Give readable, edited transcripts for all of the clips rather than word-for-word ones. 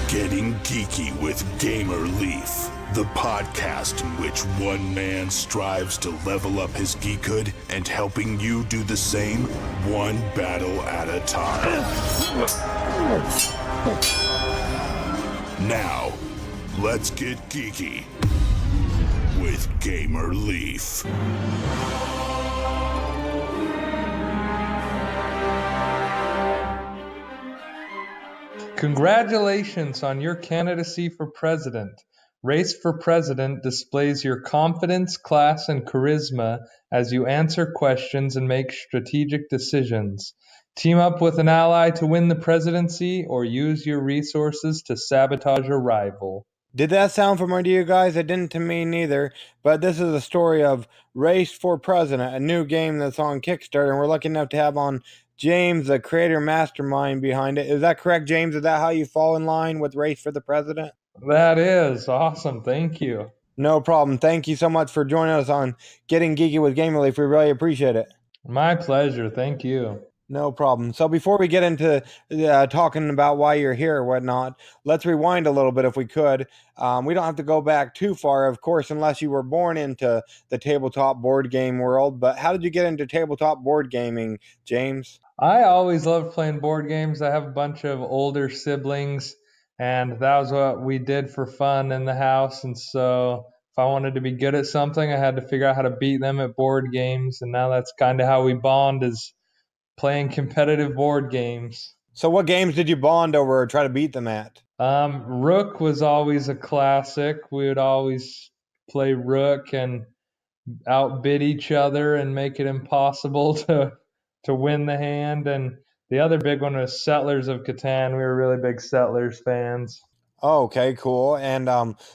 Getting Geeky with Gamer Leaf, the podcast in which one man strives to level up his geekhood and helping you do the same, one battle at a time. Now, let's get geeky with Gamer Leaf. Congratulations on your candidacy for president. Race for President displays your confidence, class, and charisma as you answer questions and make strategic decisions. Team up with an ally to win the presidency or use your resources to sabotage a rival. Did that sound familiar to you guys? It didn't to me neither, but this is a story of Race for President, a new game that's on Kickstarter, and we're lucky enough to have on James, the creator mastermind behind it. Is that correct, James? Is that how you fall in line with Race for the President? That is awesome. Thank you. No problem. Thank you so much for joining us on Getting Geeky with Gamer Leaf. We really appreciate it. My pleasure. Thank you. No problem. So before we get into talking about why you're here or whatnot, let's rewind a little bit if we could. We don't have to go back too far, of course, unless you were born into the tabletop board game world. But how did you get into tabletop board gaming, James? I always loved playing board games. I have a bunch of older siblings, and that was what we did for fun in the house. And so if I wanted to be good at something, I had to figure out how to beat them at board games. And now that's kind of how we bond, is playing competitive board games. So what games did you bond over or try to beat them at? Rook was always a classic. We would always play Rook and outbid each other and make it impossible to win the hand. And the other big one was Settlers of Catan. We were really big Settlers fans. Oh, okay, cool. And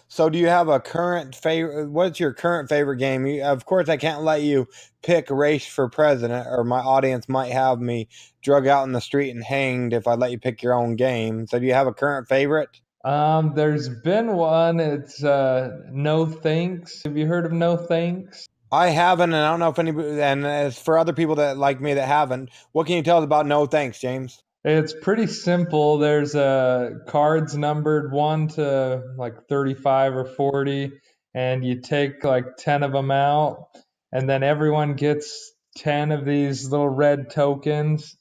so do you have a current favorite? What's your current favorite game? Of course, I can't let you pick Race for President, or my audience might have me drug out in the street and hanged if I let you pick your own game. So do you have a current favorite? There's been one. It's No Thanks. Have you heard of No Thanks? I haven't, and I don't know if anybody, and as for other people that like me that haven't, what can you tell us about No Thanks, James? It's pretty simple. There's cards numbered 1 to like 35 or 40, and you take like 10 of them out, and then everyone gets 10 of these little red tokens,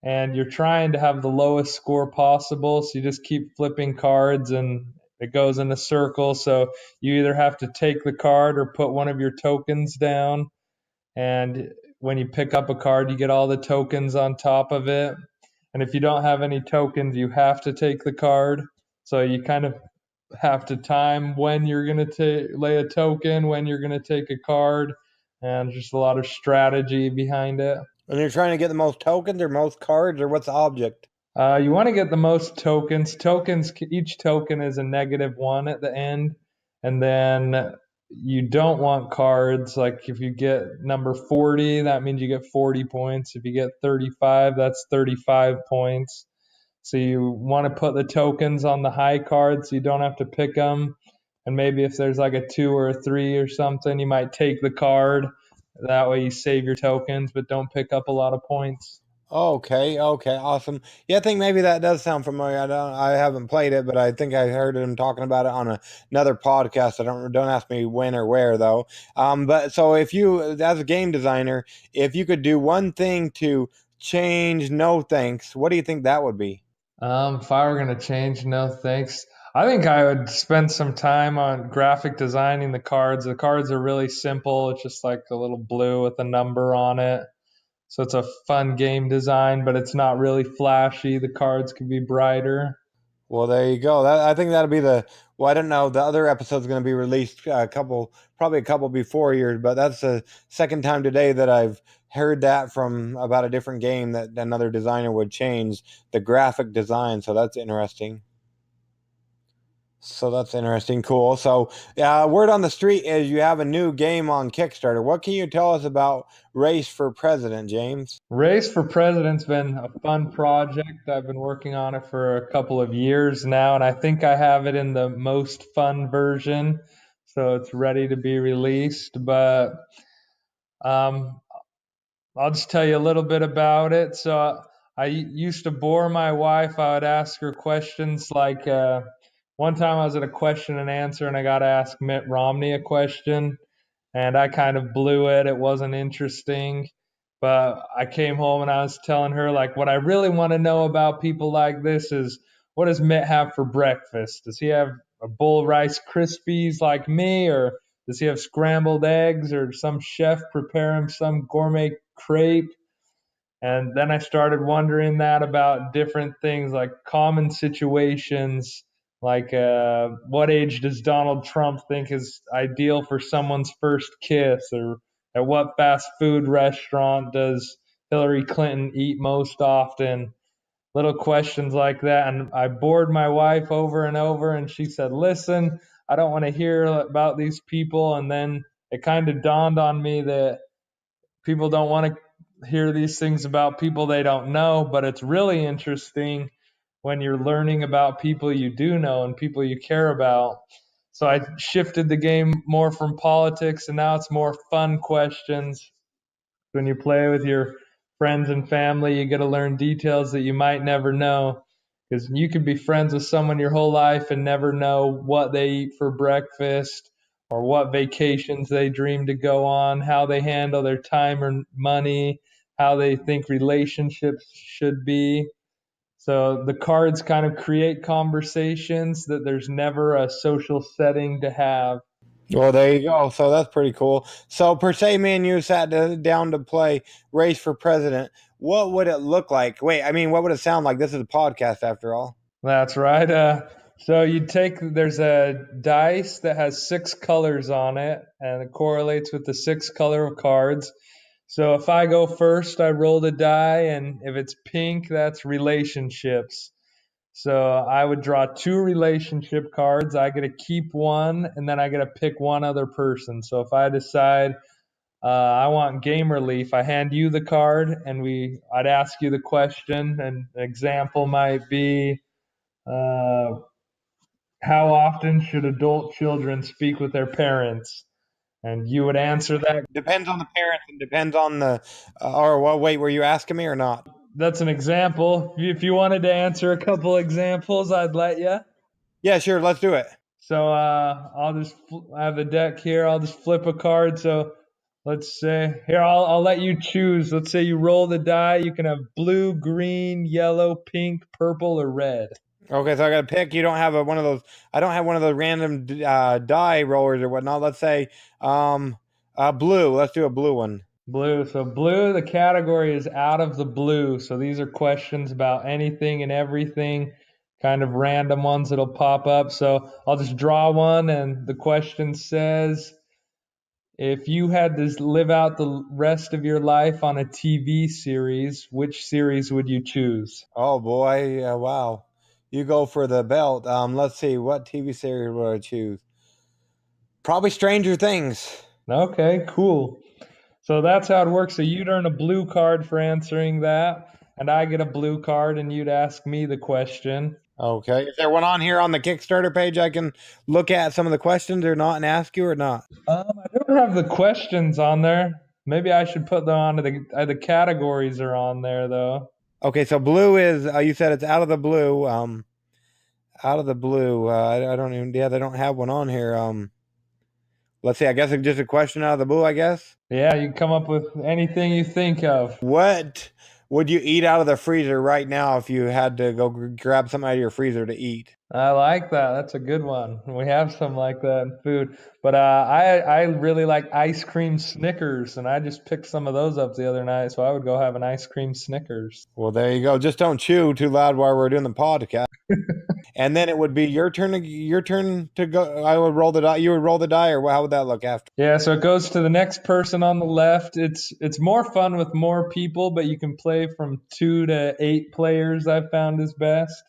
and you're trying to have the lowest score possible, so you just keep flipping cards, and it goes in a circle. So you either have to take the card or put one of your tokens down, and when you pick up a card, you get all the tokens on top of it. And if you don't have any tokens, you have to take the card. So you kind of have to time when you're going to lay a token, when you're going to take a card, and just a lot of strategy behind it. And you're trying to get the most tokens or most cards, or what's the object? You want to get the most tokens. Each token is a -1 at the end. And then you don't want cards. Like if you get number 40, that means you get 40 points. If you get 35, that's 35 points. So you want to put the tokens on the high cards so you don't have to pick them. And maybe if there's like a 2 or a 3 or something, you might take the card. That way you save your tokens, but don't pick up a lot of points. Okay, awesome. Yeah, I think maybe that does sound familiar. I haven't played it, but I think I heard him talking about it on another podcast. Don't ask me when or where though. But so if you, as a game designer, if you could do one thing to change No Thanks, what do you think that would be? If I were going to change No Thanks, I think I would spend some time on graphic designing the cards. The cards are really simple. It's just like a little blue with a number on it. So it's a fun game design, but it's not really flashy. The cards could be brighter. Well, there you go. I think that'll be I don't know. The other episode's going to be released probably a couple before yours, but that's the second time today that I've heard that from about a different game that another designer would change the graphic design. So that's interesting. Cool. So word on the street is you have a new game on Kickstarter. What can you tell us about Race for President, James? Race for President's been a fun project. I've been working on it for a couple of years now, and I think I have it in the most fun version. so it's ready to be released. But um, I'll just tell you a little bit about it. So I used to bore my wife. I would ask her questions like one time I was at a question and answer and I got to ask Mitt Romney a question and I kind of blew it. It wasn't interesting. But I came home and I was telling her, like, what I really want to know about people like this is what does Mitt have for breakfast? Does he have a bowl of Rice Krispies like me, or does he have scrambled eggs, or some chef prepare him some gourmet crepe? And then I started wondering that about different things like common situations, like what age does Donald Trump think is ideal for someone's first kiss, or at what fast food restaurant does Hillary Clinton eat most often? Little questions like that. And I bored my wife over and over, and she said, listen, I don't want to hear about these people. And then it kind of dawned on me that people don't want to hear these things about people they don't know, but it's really interesting when you're learning about people you do know and people you care about. So I shifted the game more from politics, and now it's more fun questions. When you play with your friends and family, you get to learn details that you might never know. Because you could be friends with someone your whole life and never know what they eat for breakfast or what vacations they dream to go on, how they handle their time or money, how they think relationships should be. So the cards kind of create conversations that there's never a social setting to have. Well, there you go. So that's pretty cool. So, per se, me and you sat down to play Race for President. What would it look like? Wait, I mean, what would it sound like? This is a podcast, after all. That's right. So there's a dice that has 6 colors on it, and it correlates with the 6 color of cards. So if I go first, I roll the die, and if it's pink, that's relationships. So I would draw 2 relationship cards. I get to keep one, and then I get to pick one other person. So if I decide I want Gamer Leaf, I hand you the card, and I'd ask you the question. And an example might be, uh, how often should adult children speak with their parents? And you would answer that. Depends on the parents and depends on the. Or, well, wait, were you asking me or not? That's an example. If you wanted to answer a couple examples, I'd let you. Yeah, sure. Let's do it. So I have the deck here. I'll just flip a card. So let's say here I'll let you choose. Let's say you roll the die. You can have blue, green, yellow, pink, purple, or red. Okay, so I got to pick. You don't have one of those. I don't have one of those random die rollers or whatnot. Let's say blue. Let's do a blue one. Blue. So blue, the category is out of the blue. So these are questions about anything and everything, kind of random ones that'll pop up. So I'll just draw one, and the question says, if you had to live out the rest of your life on a TV series, which series would you choose? Oh boy, wow. You go for the belt. Let's see, what TV series would I choose? Probably Stranger Things. Okay, cool. So that's how it works. So you'd earn a blue card for answering that, and I get a blue card, and you'd ask me the question. Okay. Is there one on here on the Kickstarter page I can look at some of the questions or not and ask you or not? I don't have the questions on there. Maybe I should put them onto the categories are on there though. Okay, so blue is you said it's out of the blue. Out of the blue. I don't even. Yeah, they don't have one on here. Let's see. I guess it's just a question out of the blue. I guess. Yeah, you can come up with anything you think of. What would you eat out of the freezer right now if you had to go grab something out of your freezer to eat? I like that. That's a good one. We have some like that in food. But I really like ice cream Snickers, and I just picked some of those up the other night, so I would go have an ice cream Snickers. Well, there you go. Just don't chew too loud while we're doing the podcast. And then it would be your turn to go. I would roll the die. You would roll the die, or how would that look after? Yeah, so it goes to the next person on the left. It's more fun with more people, but you can play from 2 to 8 players. I've found is best.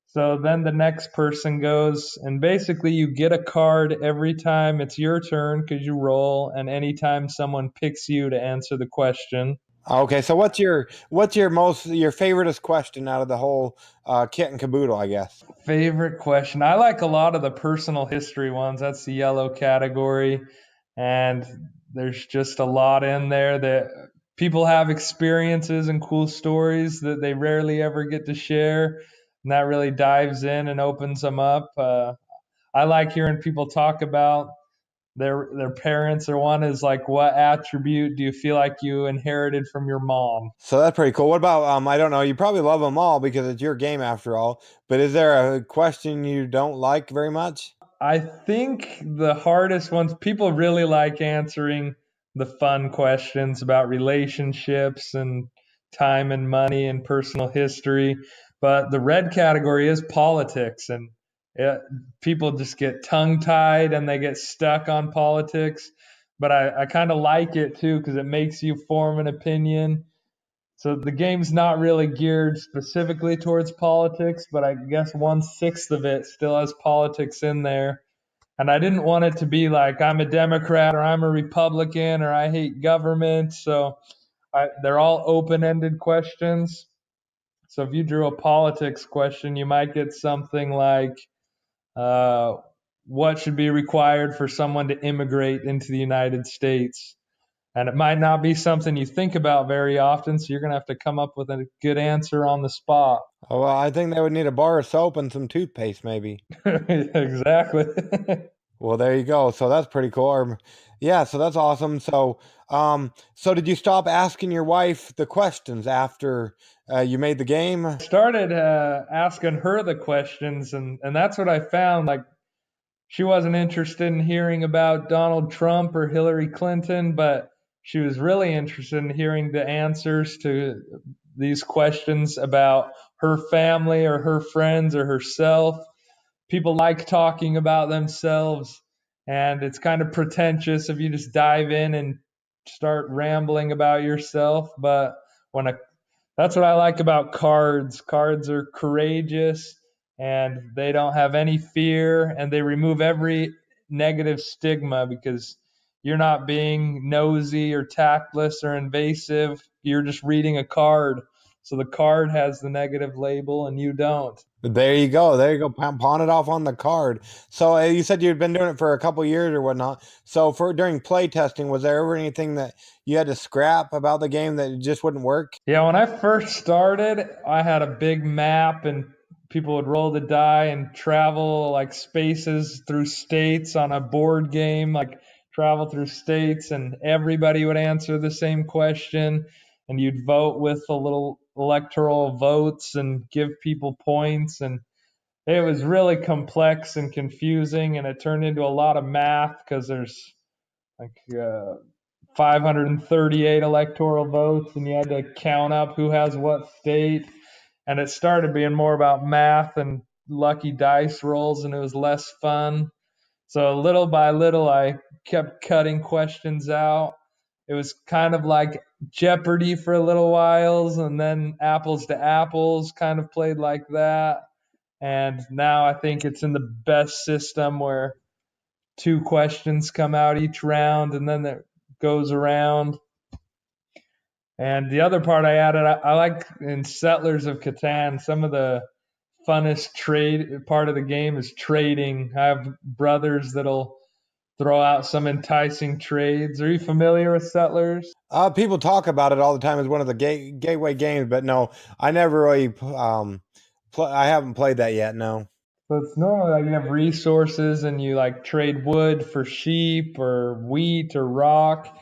So then the next person goes, and basically you get a card every time it's your turn because you roll, and anytime someone picks you to answer the question. Okay, so what's your favoriteest question out of the whole kit and caboodle, I guess? Favorite question. I like a lot of the personal history ones. That's the yellow category. And there's just a lot in there that people have experiences and cool stories that they rarely ever get to share. And that really dives in and opens them up. I like hearing people talk about their parents, or one is like, what attribute do you feel like you inherited from your mom? So that's pretty cool. What about I don't know, you probably love them all because it's your game after all, but is there a question you don't like very much? I think the hardest ones, people really like answering the fun questions about relationships and time and money and personal history. But the red category is politics, and it, people just get tongue tied and they get stuck on politics. But I kind of like it too because it makes you form an opinion. So the game's not really geared specifically towards politics, but I guess 1/6 of it still has politics in there. And I didn't want it to be like I'm a Democrat or I'm a Republican or I hate government. So they're all open ended questions. So if you drew a politics question, you might get something like, uh, what should be required for someone to immigrate into the United States? And it might not be something you think about very often, so you're going to have to come up with a good answer on the spot. Oh, well, I think they would need a bar of soap and some toothpaste, maybe. Exactly. Well, there you go. So that's pretty cool. Yeah, so that's awesome. So did you stop asking your wife the questions after you made the game? Started asking her the questions, and that's what I found. Like, she wasn't interested in hearing about Donald Trump or Hillary Clinton, but she was really interested in hearing the answers to these questions about her family or her friends or herself. People like talking about themselves, and it's kind of pretentious if you just dive in and start rambling about yourself. But when a that's what I like about cards. Cards are courageous and they don't have any fear, and they remove every negative stigma because you're not being nosy or tactless or invasive. You're just reading a card. So the card has the negative label and you don't. There you go. There you go. Pawn it off on the card. So you said you'd been doing it for a couple years or whatnot. So for during play testing, was there ever anything that you had to scrap about the game that just wouldn't work? Yeah, when I first started, I had a big map and people would roll the die and travel like spaces through states on a board game, like travel through states, and everybody would answer the same question. And you'd vote with the little electoral votes and give people points. And it was really complex and confusing. And it turned into a lot of math because there's like 538 electoral votes, and you had to count up who has what state. And it started being more about math and lucky dice rolls, and it was less fun. So little by little, I kept cutting questions out. It was kind of like Jeopardy for a little while, and then Apples to Apples kind of played like that. And now I think it's in the best system where two questions come out each round, and then it goes around. And the other part I added, I like in Settlers of Catan, some of the funnest trade part of the game is trading. I have brothers that'll throw out some enticing trades. Are you familiar with Settlers? People talk about it all the time as one of the gateway games, but no, I never really. I haven't played that yet. No. So it's normally like you have resources and you like trade wood for sheep or wheat or rock.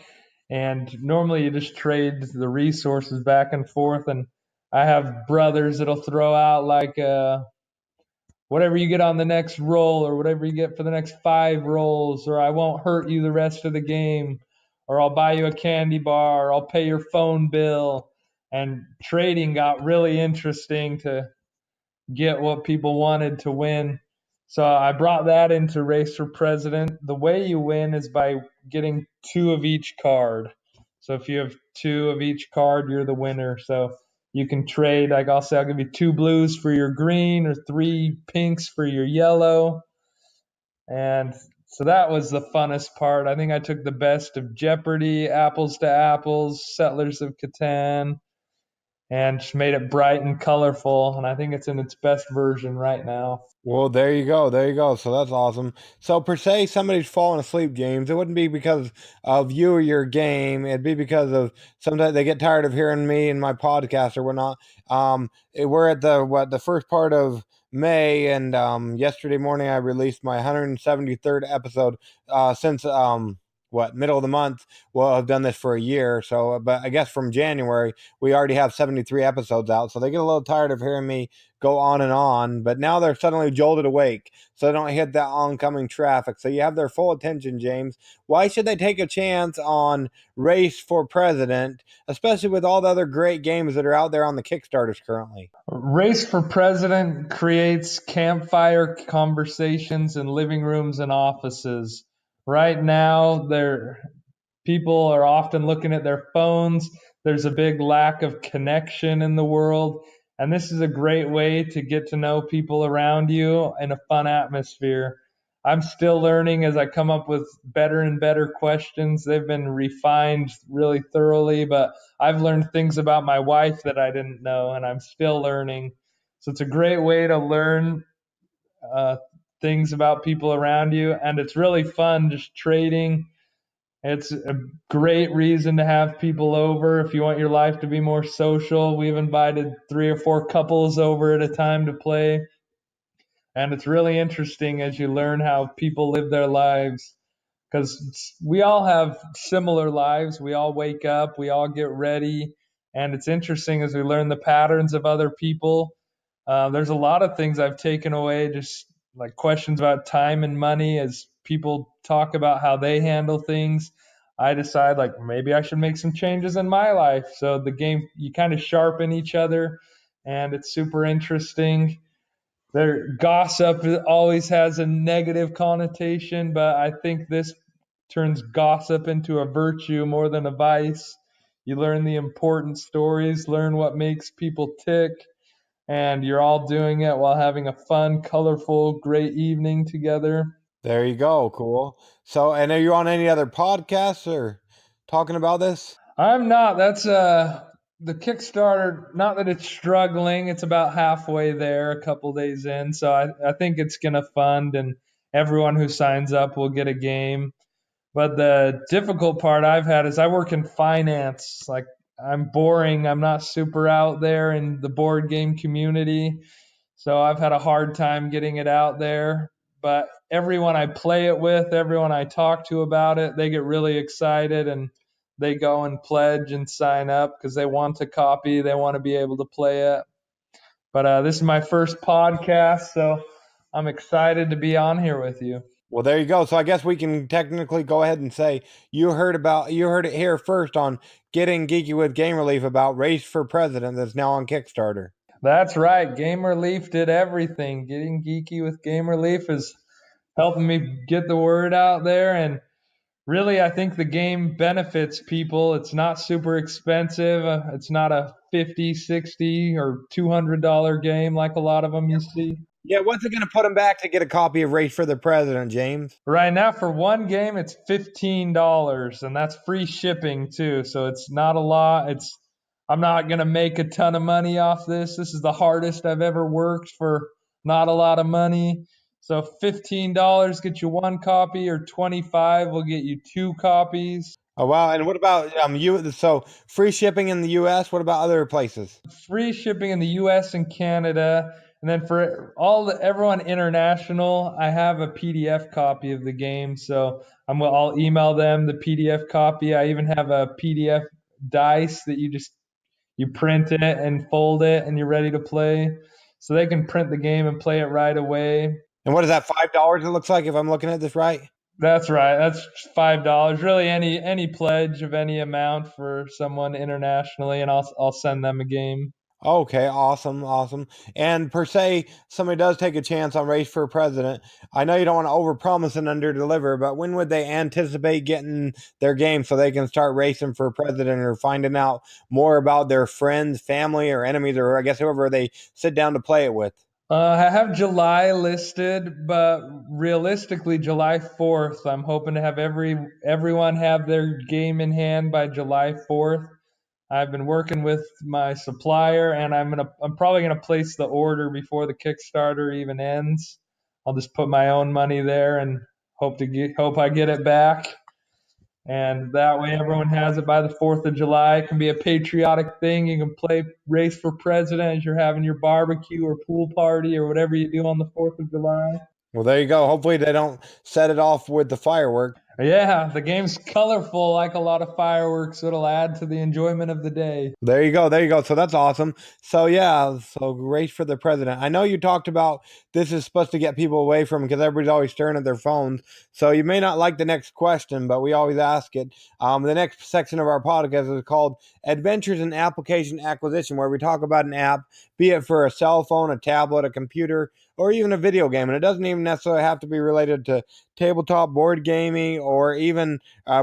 And normally you just trade the resources back and forth. And I have brothers that'll throw out like whatever you get on the next roll, or whatever you get for the next 5 rolls, or I won't hurt you the rest of the game, or I'll buy you a candy bar, or I'll pay your phone bill. And trading got really interesting to get what people wanted to win. So I brought that into Race for President. The way you win is by getting two of each card. So if you have two of each card, you're the winner. So you can trade, like I'll say, I'll give you 2 blues for your green or 3 pinks for your yellow. And So that was the funnest part. I think I took the best of Jeopardy, Apples to Apples, Settlers of Catan, and just made it bright and colorful. And I think it's in its best version right now. Well, there you go. There you go. So that's awesome. So per se, somebody's falling asleep, James. It wouldn't be because of you or your game. It'd be because of sometimes they get tired of hearing me and my podcast or whatnot. We're at the first part of May, and yesterday morning I released my 173rd episode. Since middle of the month. Well, I've done this for a year, so but I guess from January we already have 73 episodes out. So they get a little tired of hearing me go on and on, but now they're suddenly jolted awake so they don't hit that oncoming traffic. So you have their full attention, James. Why should they take a chance on Race for President, especially with all the other great games that are out there on the Kickstarters currently? Race for President creates campfire conversations in living rooms and offices. Right now, people are often looking at their phones. There's a big lack of connection in the world. And this is a great way to get to know people around you in a fun atmosphere. I'm still learning as I come up with better and better questions. They've been refined really thoroughly, but I've learned things about my wife that I didn't know, and I'm still learning. So it's a great way to learn uh, things about people around you, and it's really fun just trading. It's a great reason to have people over if you want your life to be more social. We've invited 3 or 4 couples over at a time to play. And it's really interesting as you learn how people live their lives because we all have similar lives. We all wake up, we all get ready. And it's interesting as we learn the patterns of other people. There's a lot of things I've taken away, just like questions about time and money as people talk about how they handle things. I decide like maybe I should make some changes in my life. So the game, you kind of sharpen each other, and it's super interesting. Their gossip always has a negative connotation, but I think this turns gossip into a virtue more than a vice. You learn the important stories, learn what makes people tick, and you're all doing it while having a fun, colorful, great evening together. There you go. Cool. So, and are you on any other podcasts or talking about this? I'm not. That's the Kickstarter. Not that it's struggling. It's about halfway there, a couple days in. So I think it's gonna fund, and everyone who signs up will get a game. But the difficult part I've had is I work in finance. Like I'm boring. I'm not super out there in the board game community. So I've had a hard time getting it out there. But everyone I play it with, everyone I talk to about it, they get really excited and they go and pledge and sign up because they want a copy. They want to be able to play it. But this is my first podcast, so I'm excited to be on here with you. Well, there you go. So I guess we can technically go ahead and say you heard it here first on Getting Geeky with Game Relief about Race for President that's now on Kickstarter. That's right. Gamer Leaf did everything. Getting geeky with Gamer Leaf is helping me get the word out there. And really, I think the game benefits people. It's not super expensive. It's not a 50, 60, or $200 game like a lot of them you see. Yeah, what's it going to put them back to get a copy of Race for the President, James? Right now, for one game, it's $15, and that's free shipping too. So it's not a lot. I'm not gonna make a ton of money off this. This is the hardest I've ever worked for not a lot of money. So $15 get you one copy, or 25 will get you 2 copies. Oh wow! And what about you? So free shipping in the U.S. What about other places? Free shipping in the U.S. and Canada. And then for everyone international, I have a PDF copy of the game, so I'll email them the PDF copy. I even have a PDF dice that you print it and fold it, and you're ready to play. So they can print the game and play it right away. And what is that, $5? It looks like if I'm looking at this right. That's right. That's $5. Really, any pledge of any amount for someone internationally, and I'll send them a game. Okay, awesome, awesome. And per se, somebody does take a chance on Race for President. I know you don't want to overpromise and underdeliver, but when would they anticipate getting their game so they can start racing for president or finding out more about their friends, family, or enemies, or I guess whoever they sit down to play it with? I have July listed, but realistically, July 4th. I'm hoping to have everyone have their game in hand by July 4th. I've been working with my supplier, and I'm probably gonna place the order before the Kickstarter even ends. I'll just put my own money there and hope I get it back. And that way everyone has it by the 4th of July. It can be a patriotic thing. You can play Race for President as you're having your barbecue or pool party or whatever you do on the 4th of July. Well, there you go. Hopefully they don't set it off with the fireworks. Yeah, the game's colorful like a lot of fireworks. It'll add to the enjoyment of the day. There you go. There you go. So that's awesome. So yeah, so Race for the President. I know you talked about this is supposed to get people away from because everybody's always staring at their phones. So you may not like the next question, but we always ask it. The next section of our podcast is called Adventures in Application Acquisition, where we talk about an app, be it for a cell phone, a tablet, a computer, or even a video game. And it doesn't even necessarily have to be related to tabletop board gaming or even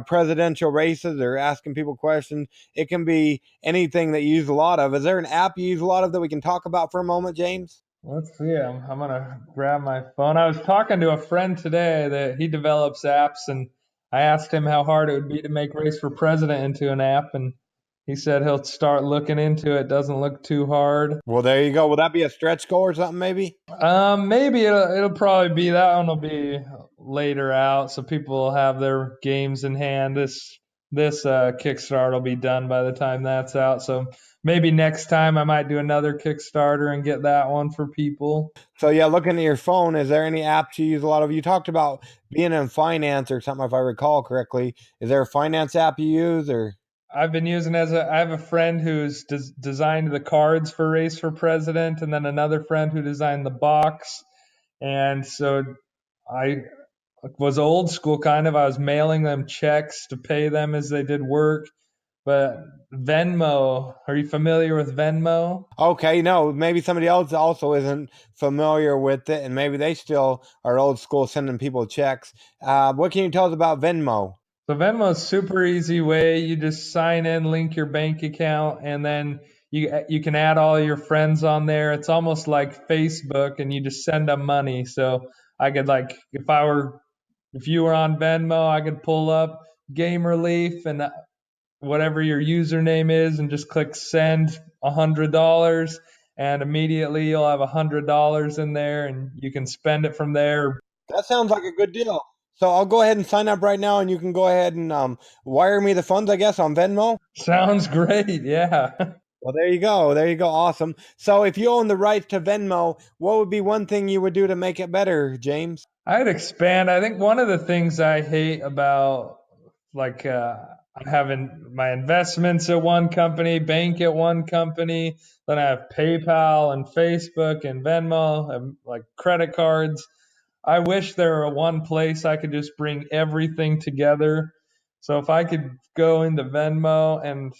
presidential races or asking people questions. It can be anything that you use a lot of. Is there an app you use a lot of that we can talk about for a moment, James? Let's see. I'm gonna grab my phone. I was talking to a friend today that he develops apps, and I asked him how hard it would be to make Race for President into an app, and he said he'll start looking into it. Doesn't look too hard. Well, there you go. Will that be a stretch goal or something, maybe? Maybe it'll probably be that one will be later out, so people will have their games in hand. This Kickstarter will be done by the time that's out. So maybe next time I might do another Kickstarter and get that one for people. So yeah, looking at your phone, is there any apps you use a lot of? You talked about being in finance or something, if I recall correctly. Is there a finance app you use or? I've been using I have a friend who's designed the cards for Race for President, and then another friend who designed the box. And so I was old school kind of. I was mailing them checks to pay them as they did work. But Venmo, are you familiar with Venmo? Okay, no, maybe somebody else also isn't familiar with it, and maybe they still are old school sending people checks. What can you tell us about Venmo? So Venmo is a super easy way. You just sign in, link your bank account, and then you can add all your friends on there. It's almost like Facebook, and you just send them money. So I could if you were on Venmo, I could pull up Gamer Leaf and whatever your username is, and just click send $100, and immediately you'll have $100 in there, and you can spend it from there. That sounds like a good deal. So I'll go ahead and sign up right now, and you can go ahead and wire me the funds, I guess, on Venmo. Sounds great, yeah. Well, there you go. There you go. Awesome. So if you own the rights to Venmo, what would be one thing you would do to make it better, James? I'd expand. I think one of the things I hate about having my investments at one company, bank at one company, then I have PayPal and Facebook and Venmo and like credit cards. I wish there were one place I could just bring everything together. So if I could go into Venmo and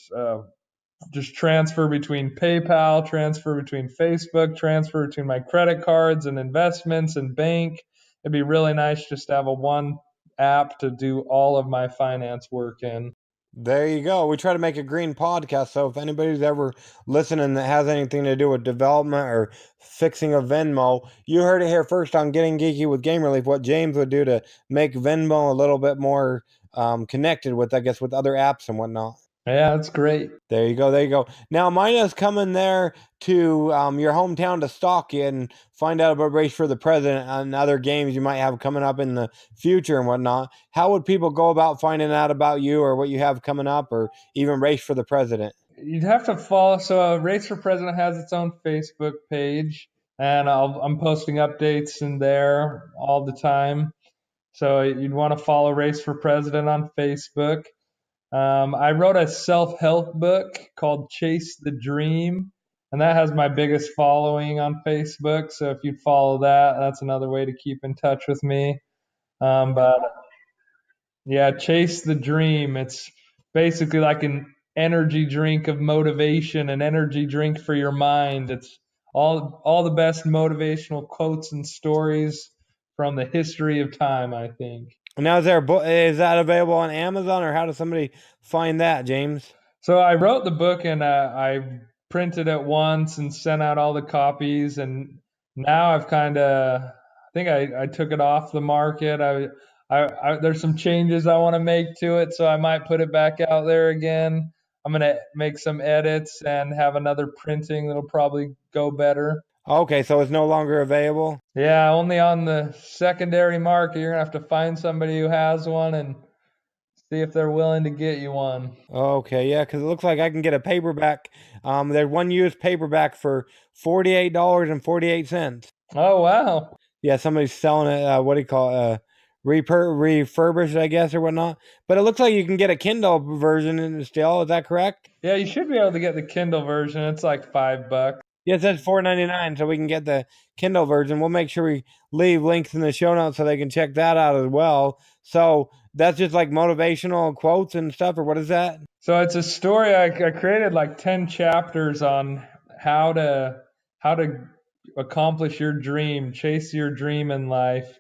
just transfer between PayPal, transfer between Facebook, transfer between my credit cards and investments and bank, it'd be really nice just to have a one app to do all of my finance work in. There you go. We try to make a green podcast. So if anybody's ever listening that has anything to do with development or fixing a Venmo, you heard it here first on Getting Geeky with Game Relief, what James would do to make Venmo a little bit more connected with, I guess, with other apps and whatnot. Yeah, that's great. There you go. There you go. Now, Mina's coming there to your hometown to stalk you and find out about Race for the President and other games you might have coming up in the future and whatnot. How would people go about finding out about you or what you have coming up or even Race for the President? You'd have to follow. So Race for President has its own Facebook page, and I'm posting updates in there all the time. So you'd want to follow Race for President on Facebook. I wrote a self-help book called Chase the Dream, and that has my biggest following on Facebook. So if you'd follow that, that's another way to keep in touch with me. But yeah, Chase the Dream. It's basically like an energy drink of motivation, an energy drink for your mind. It's all the best motivational quotes and stories from the history of time, I think. Now, is that available on Amazon, or how does somebody find that, James? So I wrote the book, and I printed it once and sent out all the copies, and now I've kind of, I think I took it off the market. There's some changes I want to make to it, so I might put it back out there again. I'm gonna make some edits and have another printing that'll probably go better. Okay, so it's no longer available? Yeah, only on the secondary market. You're gonna have to find somebody who has one and see if they're willing to get you one. Okay, yeah, because it looks like I can get a paperback. There's one used paperback for $48.48. Oh wow. Yeah, somebody's selling it. What do you call it? Refurbished, I guess, or whatnot. But it looks like you can get a Kindle version in still. Is that correct? Yeah, you should be able to get the Kindle version. It's like $5. Yeah, it says $4.99, so we can get the Kindle version. We'll make sure we leave links in the show notes so they can check that out as well. So that's just like motivational quotes and stuff, or what is that? So it's a story. I created like 10 chapters on how to accomplish your dream, chase your dream in life.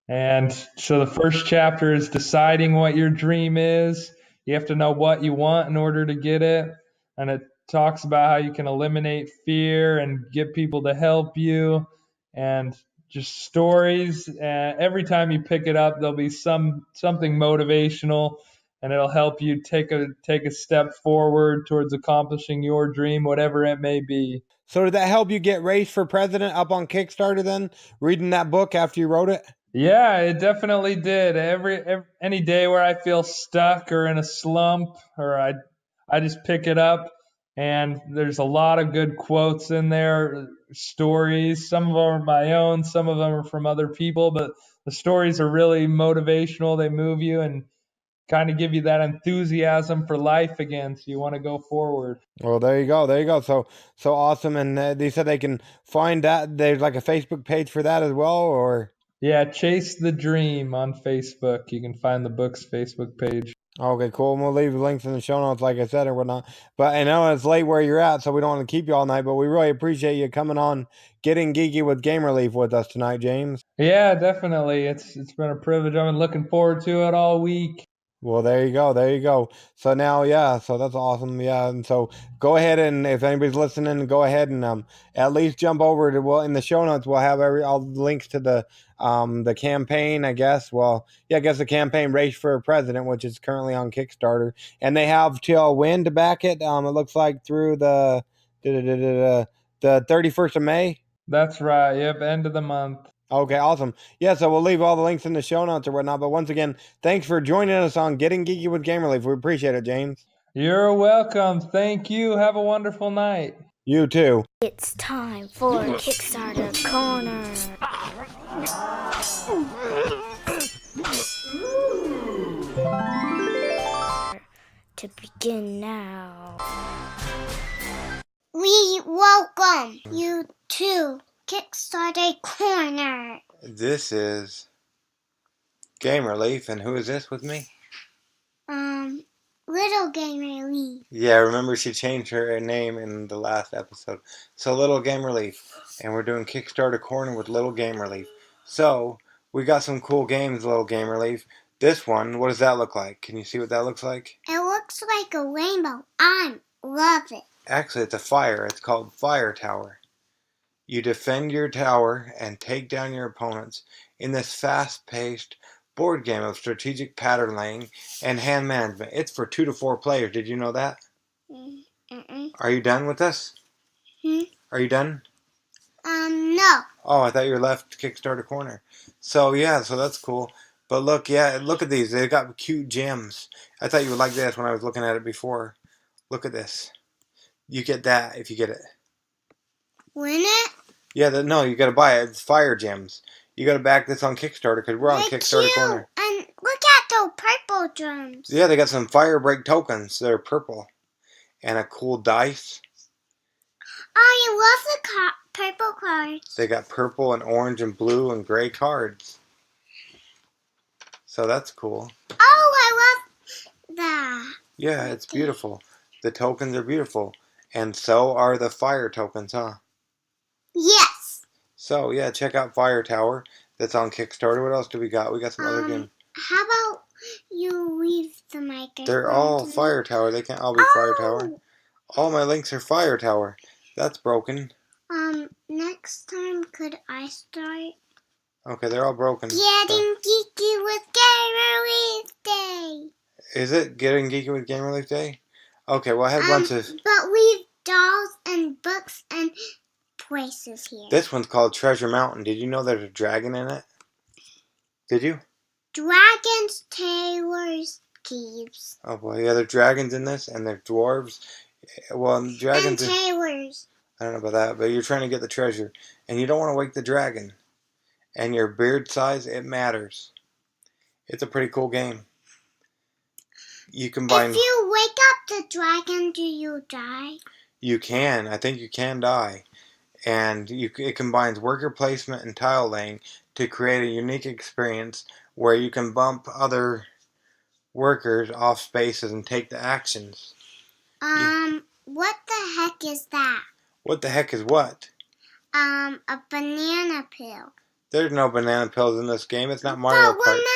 And so the first chapter is deciding what your dream is. You have to know what you want in order to get it. And it talks about how you can eliminate fear and get people to help you and just stories. And every time you pick it up, there'll be something motivational and it'll help you take a step forward towards accomplishing your dream, whatever it may be. So did that help you get raised for president up on Kickstarter then? Reading that book after you wrote it? Yeah, it definitely did. Any day where I feel stuck or in a slump, or I just pick it up, and there's a lot of good quotes in there, stories. Some of them are my own, some of them are from other people, but the stories are really motivational. They move you and kind of give you that enthusiasm for life again, so you want to go forward. Well, there you go. There you go. So awesome. And they said they can find that. There's like a Facebook page for that as well, or? Yeah, Chase the Dream on Facebook. You can find the book's Facebook page. Okay, cool. And we'll leave the links in the show notes, like I said, or whatnot. But I know it's late where you're at, so we don't want to keep you all night. But we really appreciate you coming on, getting geeky with Game Relief with us tonight, James. Yeah, definitely. It's been a privilege. I've been looking forward to it all week. Well, there you go. There you go. So now, yeah, so that's awesome. Yeah. And so go ahead, and if anybody's listening, go ahead and at least jump over to, well, in the show notes, we'll have all the links to the campaign, I guess. Well, yeah, I guess the campaign Race for President, which is currently on Kickstarter. And they have till when to back it? It looks like through the 31st of May. That's right. Yep, end of the month. Okay, awesome. Yeah, so we'll leave all the links in the show notes or whatnot. But once again, thanks for joining us on Getting Geeky with Game Relief. We appreciate it, James. You're welcome. Thank you. Have a wonderful night. You too. It's time for Kickstarter Corner. To begin now. We welcome you to Kickstarter Corner. This is Game Relief, and who is this with me? Little Gamer Lee. Yeah, remember she changed her name in the last episode. So Little Game Relief, and we're doing Kickstarter Corner with Little Game Relief. So we got some cool games, Little Game Relief. This one, what does that look like? Can you see what that looks like? It looks like a rainbow. I love it. Actually, it's a fire. It's called Fire Tower. You defend your tower and take down your opponents in this fast-paced board game of strategic pattern laying and hand management. It's for 2 to 4 players. Did you know that? Are you done with this? Are you done? No. Oh, I thought you were left Kickstarter Corner. So yeah, so that's cool. But look, yeah, look at these. They've got cute gems. I thought you would like this when I was looking at it before. Look at this. You get that if you get it. Win it? Yeah, no, you got to buy it. It's fire gems. You got to back this on Kickstarter because we're on They're Kickstarter cute. Corner. And look at those purple drums. Yeah, they got some fire break tokens. They're purple. And a cool dice. I love the purple cards. They got purple and orange and blue and gray cards. So that's cool. Oh, I love that. Yeah, it's beautiful. The tokens are beautiful. And so are the fire tokens, huh? Yes. So, yeah, check out Fire Tower. That's on Kickstarter. What else do we got? We got some other games. How about you leave the microphone? They're all to me? Fire Tower. They can't all be Fire Tower. All my links are Fire Tower. That's broken. Next time could I start? Okay, they're all broken. Getting geeky with Gamer Leaf Day. Is it Getting Geeky with Gamer Leaf Day? Okay, well I had a bunch of... But we've dolls and books and places here. This one's called Treasure Mountain. Did you know there's a dragon in it? Did you? Dragons, tailors, caves. Oh boy, yeah, there's dragons in this, and there's dwarves. Well, dragons... And tailors. I don't know about that, but you're trying to get the treasure, and you don't want to wake the dragon. And your beard size, it matters. It's a pretty cool game. You combine... If you wake up the dragon, do you die? You can. I think you can die. And it combines worker placement and tile laying to create a unique experience where you can bump other workers off spaces and take the actions. What the heck is that? What the heck is what? A banana peel. There's no banana pills in this game. It's not Mario Kart. But remember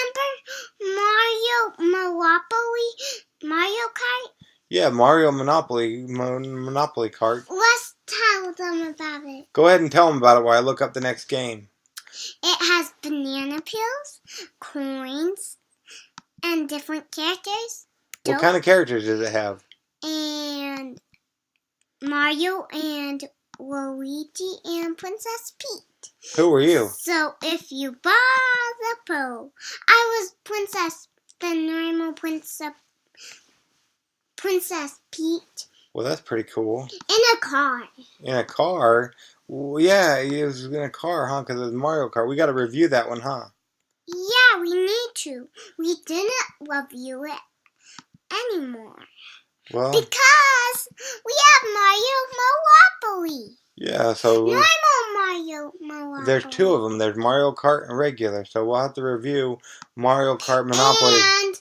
Mario Kart? Yeah, Mario Monopoly Kart. Let's tell them about it. Go ahead and tell them about it while I look up the next game. It has banana peels, coins, and different characters. What kind of characters does it have? And Mario and Luigi and Princess Peach. Who were you? So if you buy the pole, I was the normal Princess Peach. Well, that's pretty cool. In a car. In a car? Well, yeah, he was in a car, huh? Because it was Mario Kart. We got to review that one, huh? Yeah, we need to. We didn't review it anymore. Well, because we have Mario Monopoly. Yeah, so... Normal Mario Monopoly. There's two of them. There's Mario Kart and regular. So we'll have to review Mario Kart Monopoly. And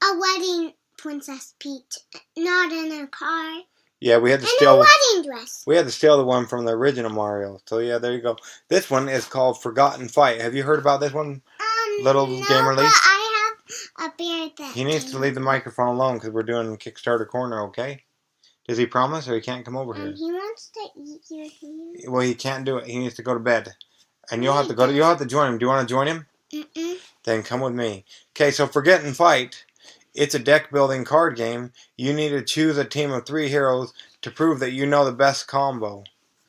a wedding Princess Peach. Not in a car. Yeah, we had to and steal... a wedding dress. We had to steal the one from the original Mario. So yeah, there you go. This one is called Forgotten Fight. Have you heard about this one? Little Gamer Leaf? But I have a bear that He needs to leave the microphone alone because we're doing Kickstarter Corner, okay? Does he promise or he can't come over here? He wants to eat your hand. Well, he can't do it. He needs to go to bed. And you'll have to join him. Do you want to join him? Mm-mm. Then come with me. Okay, so Forgotten Fight. It's a deck building card game. You need to choose a team of 3 heroes to prove that you know the best combo.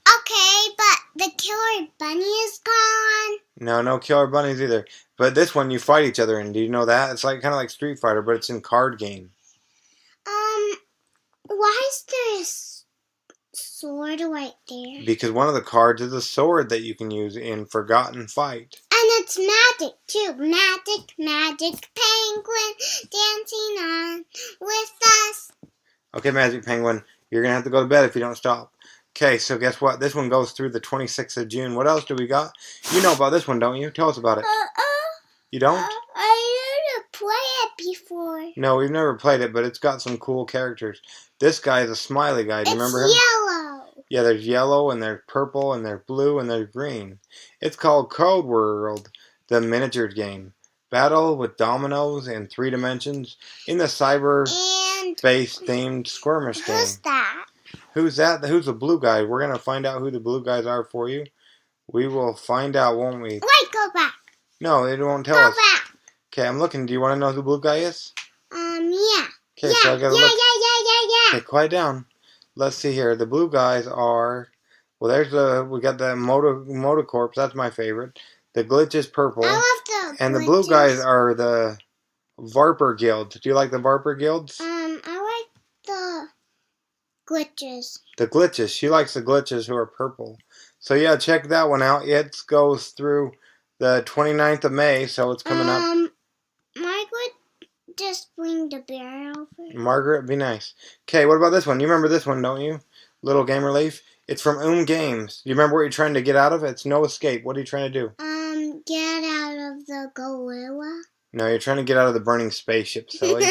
Okay, but the killer bunny is gone. No killer bunnies either. But this one you fight each other in. Do you know that? It's like kind of like Street Fighter, but it's in card game. Why is there a sword right there? Because one of the cards is a sword that you can use in Forgotten Fight. And it's magic too. Magic penguin dancing on with us. Okay, Magic Penguin, you're going to have to go to bed if you don't stop. Okay, so guess what? This one goes through the 26th of June. What else do we got? You know about this one, don't you? Tell us about it. You don't? I didn't play it before. No, we've never played it, but it's got some cool characters. This guy is a smiley guy. Do you remember him? It's yellow. Yeah, there's yellow, and there's purple, and there's blue, and there's green. It's called CodeWorld, the miniatures game. Battle with dominoes in 3 dimensions in the cyberspace-themed skirmish game. Who's that? Who's that? Who's the blue guy? We're going to find out who the blue guys are for you. We will find out, won't we? Wait, go back. No, it won't tell us. Go back. Okay, I'm looking. Do you want to know who the blue guy is? Yeah. Okay, so I gotta look. Yeah. Okay, quiet down. Let's see here. The blue guys are... Well, we got the Motocorps. That's my favorite. The Glitch is purple. I love the And the blue guys are the Varper Guilds. Do you like the Varper Guilds? I like the glitches. The Glitches. She likes the Glitches who are purple. So yeah, check that one out. It goes through the 29th of May, so it's coming up. Margaret, just bring the bear over. Margaret, be nice. Okay, what about this one? You remember this one, don't you? Little Gamer Leaf? It's from Games. You remember what you're trying to get out of? It's No Escape. What are you trying to do? Get out of the gorilla. No, you're trying to get out of the burning spaceship, silly.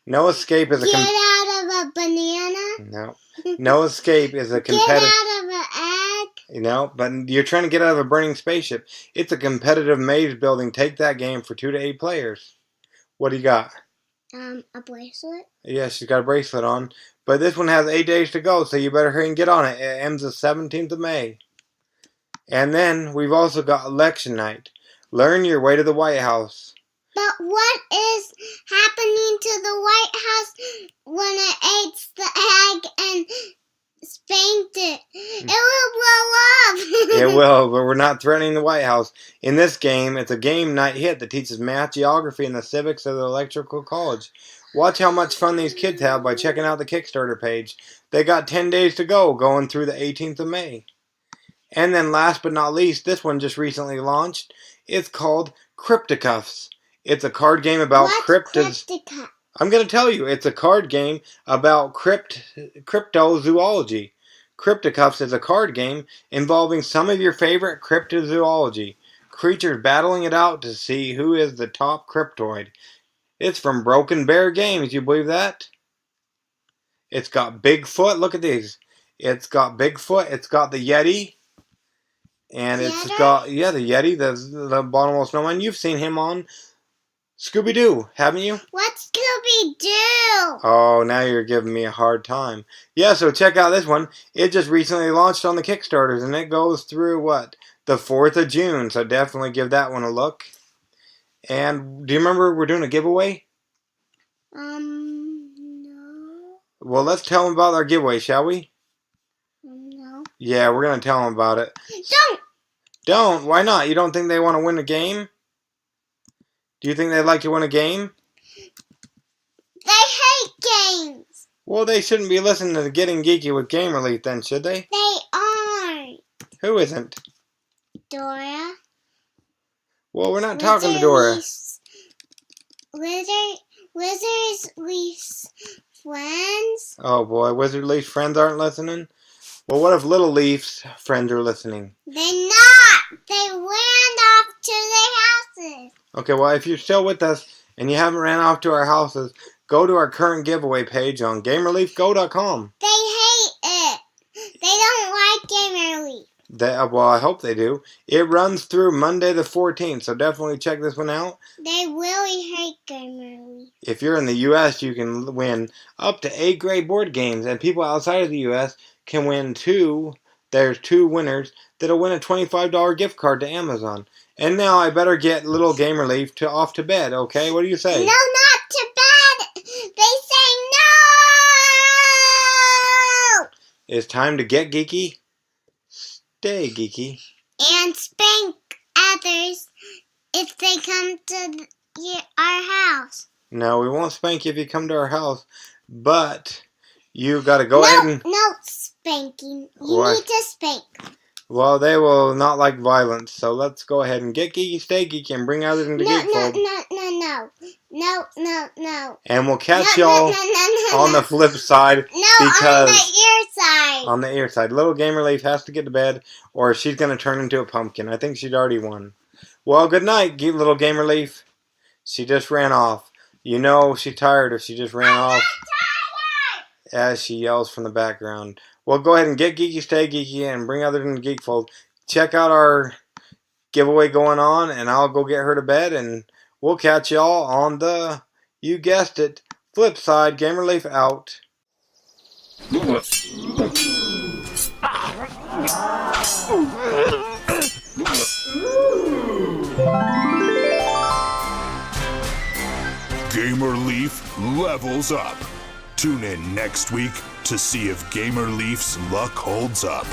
No Escape is a... Get out of a banana. No. No Escape is a competitive... Get out of an egg. No, but you're trying to get out of a burning spaceship. It's a competitive maze building. Take that game for 2 to 8 players. What do you got? A bracelet. Yeah, she's got a bracelet on. But this one has 8 days to go, so you better hurry and get on it. It ends the 17th of May. And then we've also got election night. Learn your way to the White House. But what is happening to the White House when it ate the egg and spanked it? It will blow up. It will, but we're not threatening the White House. In this game, it's a game night hit that teaches math, geography, and the civics of the electrical college. Watch how much fun these kids have by checking out the Kickstarter page. They got 10 days to go, going through the 18th of May. And then last but not least, this one just recently launched. It's called Crypticuffs. It's a card game about Crypticuffs? I'm going to tell you, it's a card game about cryptozoology. Crypticuffs is a card game involving some of your favorite cryptozoology. Creatures battling it out to see who is the top cryptoid. It's from Broken Bear Games, you believe that? It's got Bigfoot, look at these. It's got Bigfoot, it's got the Yeti. And it's got, the Yeti, the bottomless snowman. You've seen him on Scooby-Doo, haven't you? What's Scooby-Doo? Oh, now you're giving me a hard time. Yeah, so check out this one. It just recently launched on the Kickstarters, and it goes through, the 4th of June. So definitely give that one a look. And do you remember we're doing a giveaway? No. Well, let's tell them about our giveaway, shall we? No. Yeah, we're going to tell them about it. Don't! Don't? Why not? You don't think they want to win a game? Do you think they'd like to win a game? They hate games. Well, they shouldn't be listening to Getting Geeky with Gamer Leaf then, should they? They aren't. Who isn't? Dora. Well, we're not talking to Dora. Wizard's Leaf's friends. Oh boy, Wizard Leaf's friends aren't listening? Well, what if Little Leaf's friends are listening? They're not. They ran off to their houses. Okay, well, if you're still with us and you haven't ran off to our houses, go to our current giveaway page on GamerLeafGo.com. They hate it. They don't like Gamer Leaf. Well, I hope they do. It runs through Monday the 14th, so definitely check this one out. They really hate Gamer Leaf. If you're in the U.S., you can win up to 8 grade board games, and people outside of the U.S. can win 2. There's 2 winners that'll win a $25 gift card to Amazon. And now I better get little Gamer Leaf off to bed, okay? What do you say? No, not to bed. They say no. It's time to get geeky. Stay geeky. And spank others if they come to our house. No, we won't spank you if you come to our house, but you got to go ahead and... No spanking. You What? need to spank. Well, they will not like violence, so let's go ahead and get geeky, stay geeky, and bring others into Geekfold. No. And we'll catch y'all on the flip side. No, because on the ear side. On the ear side. Little Gamer Leaf has to get to bed, or she's going to turn into a pumpkin. I think she'd already won. Well, good night, little Gamer Leaf. She just ran off. You know she's tired if she just ran off. As she yells from the background. Well, go ahead and get geeky, stay geeky, and bring others into Geekfold. Check out our giveaway going on, and I'll go get her to bed, and we'll catch y'all on the, you guessed it, flip side. Gamer Leaf out. Gamer Leaf levels up. Tune in next week to see if Gamer Leaf's luck holds up.